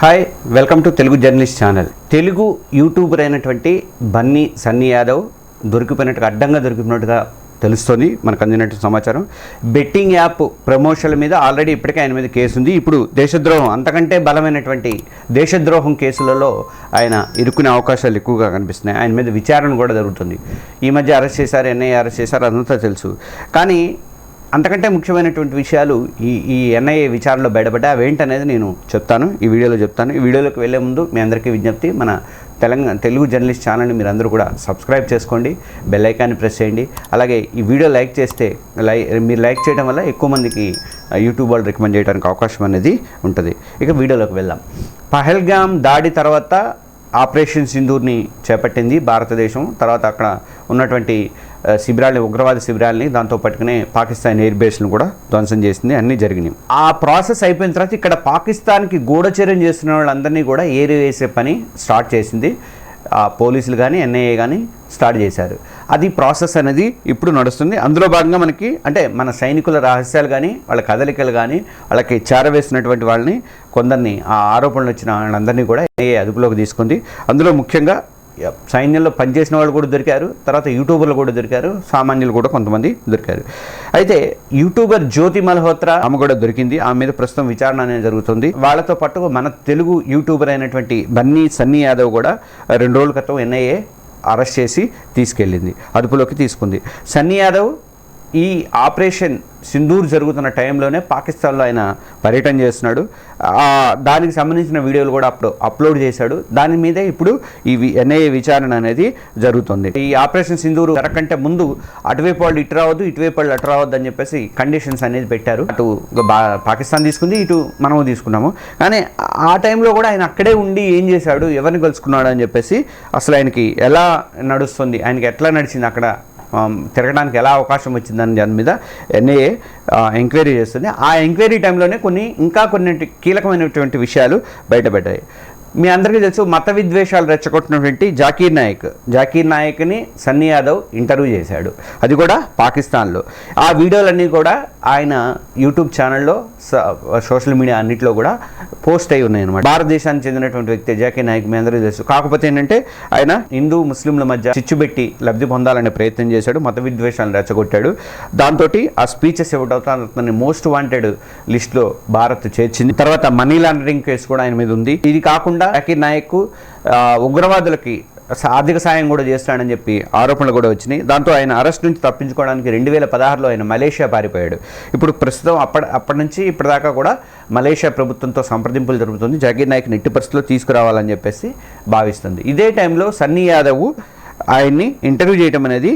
Hi welcome to Telugu journalist channel. Telugu YouTuber అయినటువంటి బన్నీ సన్నీ యాదవ్ దొరికిపోయినట్టుగా అడ్డంగా దొరికిపోయినట్టుగా తెలుస్తుంది మనకు అందినట్టు సమాచారం. బెట్టింగ్ యాప్ ప్రమోషన్ల మీద ఆల్రెడీ ఇప్పటికే ఆయన మీద కేసు ఉంది. ఇప్పుడు దేశద్రోహం అంతకంటే బలమైనటువంటి దేశద్రోహం కేసులలో ఆయన ఇరుక్కునే అవకాశాలు ఎక్కువగా కనిపిస్తున్నాయి. ఆయన మీద విచారణ కూడా జరుగుతుంది. ఈ మధ్య అరెస్ట్ చేశారు, ఎన్ఐఏ అరెస్ట్ చేశారు, అదంతా తెలుసు. కానీ అంతకంటే ముఖ్యమైనటువంటి విషయాలు ఈ ఎన్ఐఏ విచారణలో బయటపడ్డాయి. అవేంటనేది నేను చెప్తాను, ఈ వీడియోలో చెప్తాను. ఈ వీడియోలోకి వెళ్ళే ముందు మీ అందరికీ విజ్ఞప్తి, మన తెలుగు జర్నలిస్ట్ ఛానల్ని మీరు అందరూ కూడా సబ్స్క్రైబ్ చేసుకోండి, బెల్ ఐకాన్ని ప్రెస్ చేయండి. అలాగే ఈ వీడియో లైక్ చేస్తే మీరు లైక్ చేయడం వల్ల ఎక్కువ మందికి యూట్యూబ్ వాళ్ళు రికమెండ్ చేయడానికి అవకాశం అనేది ఉంటుంది. ఇక వీడియోలోకి వెళ్దాం. పహల్గామ్ దాడి తర్వాత ఆపరేషన్ సింధూర్ని చేపట్టింది భారతదేశం. తర్వాత అక్కడ ఉన్నటువంటి శిబిరాలని, ఉగ్రవాద శిబిరాలని, దాంతో పట్టుకునే పాకిస్తాన్ ఎయిర్ బేస్లను కూడా ధ్వంసం చేసింది. అన్నీ జరిగినాయి. ఆ ప్రాసెస్ అయిపోయిన తర్వాత ఇక్కడ పాకిస్తాన్కి గూఢచర్యం చేస్తున్న వాళ్ళందరినీ కూడా ఏరివేసే పని స్టార్ట్ చేసింది. పోలీసులు కానీ ఎన్ఐఏ కానీ స్టార్ట్ చేశారు. అది ప్రాసెస్ అనేది ఇప్పుడు నడుస్తుంది. అందులో భాగంగా మనకి అంటే మన సైనికుల రహస్యాలు కానీ, వాళ్ళ కదలికలు కానీ, వాళ్ళకి చేరవేసినటువంటి వాళ్ళని, కొందరిని ఆ ఆరోపణలు వచ్చిన వాళ్ళందరినీ కూడా ఎన్ఐఏ అదుపులోకి తీసుకుంది. అందులో ముఖ్యంగా సైన్యంలో పనిచేసిన వాళ్ళు కూడా దొరికారు, తర్వాత యూట్యూబర్లు కూడా దొరికారు, సామాన్యులు కూడా కొంతమంది దొరికారు. అయితే యూట్యూబర్ జ్యోతి మల్హోత్రా ఆమె కూడా దొరికింది. ఆమె మీద ప్రస్తుతం విచారణ అనేది జరుగుతుంది. వాళ్ళతో పాటు మన తెలుగు యూట్యూబర్ అయినటువంటి బన్నీ సన్నీ యాదవ్ కూడా 2 రోజుల క్రితం ఎన్ఐఏ అరెస్ట్ చేసి తీసుకెళ్ళింది, అదుపులోకి తీసుకుంది. సన్నీ యాదవ్ ఈ ఆపరేషన్ సింధూర్ జరుగుతున్న టైంలోనే పాకిస్తాన్లో ఆయన పర్యటన చేస్తున్నాడు. దానికి సంబంధించిన వీడియోలు కూడా అప్లోడ్ చేశాడు. దాని మీదే ఇప్పుడు ఈ ఎన్ఐఏ విచారణ అనేది జరుగుతుంది. ఈ ఆపరేషన్ సింధూర్ జరగకంటే ముందు అటువైపు వాళ్ళు ఇటు రావద్దు, ఇటువైపు వాళ్ళు అటు రావద్దు అని చెప్పేసి కండిషన్స్ అనేది పెట్టారు. అటు పాకిస్తాన్ తీసుకుంది, ఇటు మనము తీసుకున్నాము. కానీ ఆ టైంలో కూడా ఆయన అక్కడే ఉండి ఏం చేశాడు, ఎవరిని కలుసుకున్నాడు అని చెప్పేసి, అసలు ఆయనకి ఎలా నడుస్తుంది, ఆయనకి ఎట్లా నడిచింది, అక్కడ తిరగడానికి ఎలా అవకాశం వచ్చిందని దాని మీద ఎన్ఐఏ ఎంక్వైరీ చేస్తుంది. ఆ ఎంక్వైరీ టైంలోనే కొన్ని కీలకమైనటువంటి విషయాలు బయటపడ్డాయి. మీ అందరికీ తెలుసు, మత విద్వేషాలు రెచ్చగొట్టినటువంటి జాకీర్ నాయక్ని సన్నీ యాదవ్ ఇంటర్వ్యూ చేశాడు. అది కూడా పాకిస్తాన్లో. ఆ వీడియోలన్నీ కూడా ఆయన యూట్యూబ్ ఛానల్లో, సోషల్ మీడియా అన్నింటిలో కూడా పోస్ట్ అయి ఉన్నాయి అన్నమాట. భారతదేశానికి చెందినటువంటి వ్యక్తి జాకీర్ నాయక్ మీ అందరికీ తెలుసు. కాకపోతే ఏంటంటే ఆయన హిందూ ముస్లింల మధ్య చిచ్చుబెట్టి లబ్ధి పొందాలనే ప్రయత్నం చేశాడు, మత విద్వేషాలను రెచ్చగొట్టాడు. దాంతో ఆ స్పీచెస్ ఇవ్వడం మోస్ట్ వాంటెడ్ లిస్ట్లో భారత్ చేర్చింది. తర్వాత మనీ లాండరింగ్ కేసు కూడా ఆయన మీద ఉంది. ఇది కాకుండా జాకీర్ నాయక్ ఉగ్రవాదులకి ఆర్థిక సాయం కూడా చేస్తాడని చెప్పి ఆరోపణలు కూడా వచ్చినాయి. దాంతో ఆయన అరెస్ట్ నుంచి తప్పించుకోవడానికి 2016లో ఆయన మలేషియా పారిపోయాడు. ఇప్పుడు ప్రస్తుతం అప్పటి నుంచి ఇప్పటిదాకా కూడా మలేషియా ప్రభుత్వంతో సంప్రదింపులు జరుగుతుంది. జాకీర్ నాయక్ని ఎట్టి పరిస్థితుల్లో తీసుకురావాలని చెప్పేసి భావిస్తుంది. ఇదే టైంలో సన్నీ యాదవ్ ఆయన్ని ఇంటర్వ్యూ చేయడం అనేది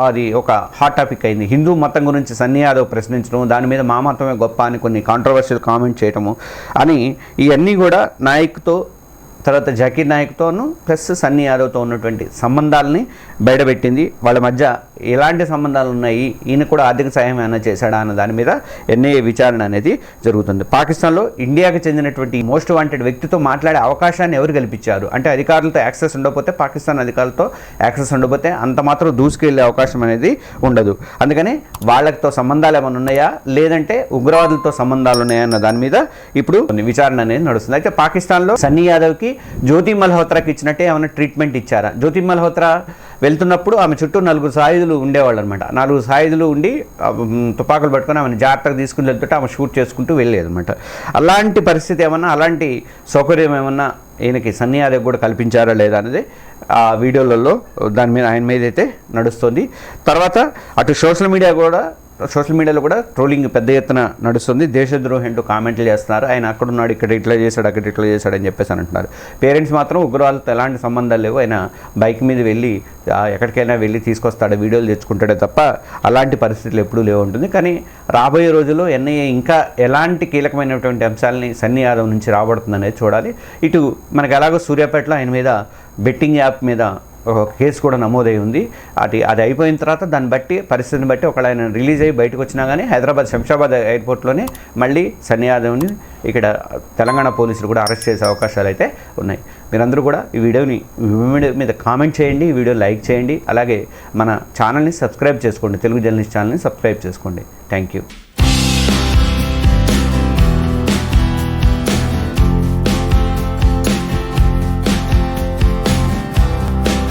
అది ఒక హాట్ టాపిక్ అయింది. హిందూ మతం గురించి సన్నీ యాదవ్ ప్రశ్నించడం, దాని మీద మా మతమే గొప్ప అని కొన్ని కాంట్రవర్షియల్ కామెంట్ చేయటము అని, ఇవన్నీ కూడా నాయక్తో, తర్వాత జాకీర్ నాయక్తోనూ ప్లస్ సన్నీ యాదవ్తో ఉన్నటువంటి సంబంధాలని బయటపెట్టింది. వాళ్ళ మధ్య ఎలాంటి సంబంధాలు ఉన్నాయి, ఈయన కూడా ఆర్థిక సాయం ఏమైనా చేశాడా అన్న దాని మీద ఎన్ఐఏ విచారణ అనేది జరుగుతుంది. పాకిస్తాన్లో ఇండియాకి చెందినటువంటి మోస్ట్ వాంటెడ్ వ్యక్తితో మాట్లాడే అవకాశాన్ని ఎవరు కల్పించారు అంటే, అధికారులతో యాక్సెస్ ఉండకపోతే, పాకిస్తాన్ అధికారులతో యాక్సెస్ ఉండకపోతే అంత మాత్రం దూసుకెళ్లే అవకాశం అనేది ఉండదు. అందుకని వాళ్ళతో సంబంధాలు ఏమైనా ఉన్నాయా, లేదంటే ఉగ్రవాదులతో సంబంధాలు ఉన్నాయా అన్న దాని మీద ఇప్పుడు విచారణ అనేది నడుస్తుంది. అయితే పాకిస్తాన్లో సన్నీ యాదవ్కి జ్యోతి మల్హోత్రాకి ఇచ్చినట్టే ఏమైనా ట్రీట్మెంట్ ఇచ్చారా? జ్యోతి మల్హోత్రా వెళ్తున్నప్పుడు ఆమె చుట్టూ 4 సాయుధులు ఉండేవాళ్ళు అనమాట. 4 సాయుధులు ఉండి తుపాకులు పట్టుకొని ఆమెను జాగ్రత్తగా తీసుకుని వెళ్తుంటే ఆమె షూట్ చేసుకుంటూ వెళ్ళేది అనమాట. అలాంటి పరిస్థితి ఏమన్నా, అలాంటి సౌకర్యం ఏమన్నా ఈయనకి సన్నీ యాదవ్ కూడా కల్పించారా లేదా అనేది ఆ వీడియోలలో దాని మీద ఆయన మీద అయితే నడుస్తుంది. తర్వాత అటు సోషల్ మీడియాలో కూడా ట్రోలింగ్ పెద్ద ఎత్తున నడుస్తుంది. దేశద్రోహి అంటూ కామెంట్లు చేస్తున్నారు. ఆయన అక్కడున్నాడు, ఇక్కడ ఇట్లా చేశాడు, అక్కడ ఇట్లా చేశాడు అని చెప్పేసి అంటున్నారు. పేరెంట్స్ మాత్రం ఉగ్రవాదులతో ఎలాంటి సంబంధాలు లేవు, ఆయన బైక్ మీద వెళ్ళి ఎక్కడికైనా వెళ్ళి తీసుకొస్తాడు, వీడియోలు తెచ్చుకుంటాడే తప్ప అలాంటి పరిస్థితులు ఎప్పుడూ లేవు ఉంటుంది. కానీ రాబోయే రోజుల్లో ఎన్ఐఏ ఇంకా ఎలాంటి కీలకమైనటువంటి అంశాలని సన్నీ యాదవ్ నుంచి రాబడుతుంది అనేది చూడాలి. ఇటు మనకు ఎలాగో సూర్యాపేటలో ఆయన మీద బెట్టింగ్ యాప్ మీద ఒక కేసు కూడా నమోదై ఉంది. అది అయిపోయిన తర్వాత దాన్ని బట్టి, పరిస్థితిని బట్టి ఒకవేళ ఆయన రిలీజ్ అయ్యి బయటకు వచ్చినా కానీ శంషాబాద్ ఎయిర్పోర్ట్లోనే మళ్ళీ సన్నీ యాదవ్ని ఇక్కడ తెలంగాణ పోలీసులు కూడా అరెస్ట్ చేసే అవకాశాలు అయితే ఉన్నాయి. మీరందరూ కూడా ఈ వీడియో మీద కామెంట్ చేయండి, ఈ వీడియో లైక్ చేయండి, అలాగే మన ఛానల్ని సబ్స్క్రైబ్ చేసుకోండి, తెలుగు జర్నలిస్ట్ ఛానల్ని సబ్స్క్రైబ్ చేసుకోండి. Thank you.